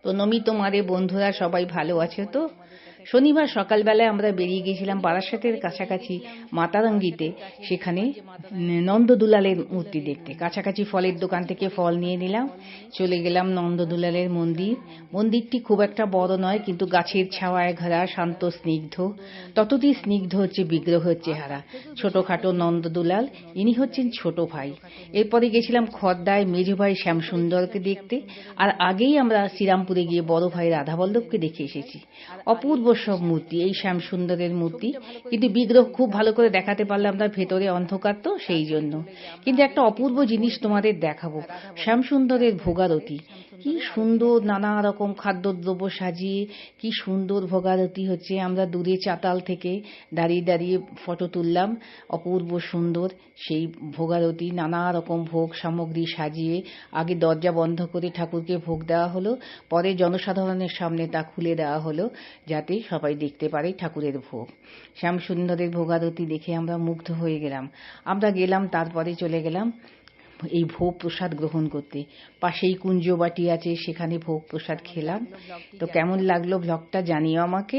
প্রণমী তোমাদের বন্ধুরা, সবাই ভালো আছো তো? শনিবার সকালবেলায় আমরা বেরিয়ে গেছিলাম বারাসাতের কাছাকাছি মাতারাঙ্গিতে, সেখানে নন্দদুলালের মূর্তি দেখতে। কাছাকাছি ফলের দোকান থেকে ফল নিয়ে নিলাম, চলে গেলাম নন্দদুলালের মন্দির। মন্দিরটি খুব একটা বড় নয়, কিন্তু গাছের ছাওয়ায় ঘেরা, শান্ত স্নিগ্ধ। ততটি স্নিগ্ধ হচ্ছে বিগ্রহের চেহারা। ছোটখাটো নন্দদুলাল, ইনি হচ্ছেন ছোট ভাই। এরপরে গেছিলাম খর্দায় মেজো ভাই শ্যামসুন্দরকে দেখতে। আর আগেই আমরা শ্রীরামপুরে গিয়ে বড় ভাই রাধাবল্লভকে দেখে এসেছি। অপূর্ব সব মূর্তি, এই শ্যামসুন্দরের মূর্তি, কিন্তু বিগ্রহ খুব ভালো করে দেখাতে পারলাম না, ভেতরে অন্ধকার তো সেই জন্য। কিন্তু একটা অপূর্ব জিনিস তোমাদের দেখাবো, শ্যামসুন্দরের ভোগারতি। কি সুন্দর, নানা রকম খাদ্যদ্রব্য সাজিয়ে কি সুন্দর ভোগারতি হচ্ছে। আমরা দূরে চাতাল থেকে দাঁড়িয়ে দাঁড়িয়ে ফটো তুললাম। অপূর্ব সুন্দর সেই ভোগারতি, নানা রকম ভোগ সামগ্রী সাজিয়ে আগে দরজা বন্ধ করে ঠাকুরকে ভোগ দেওয়া হলো, পরে জনসাধারণের সামনে তা খুলে দেওয়া হলো, যাতে সবাই দেখতে পারে ঠাকুরের ভোগ। শ্যামসুন্দরের ভোগারতি দেখে আমরা মুগ্ধ হয়ে গেলাম। আমরা গেলাম, তারপরে চলে গেলাম এই ভোগ প্রসাদ গ্রহণ করতে। পাশেই কুঞ্জবাটি আছে, সেখানে ভোগ প্রসাদ খেলাম। তো কেমন লাগলো ব্লগটা জানিও আমাকে।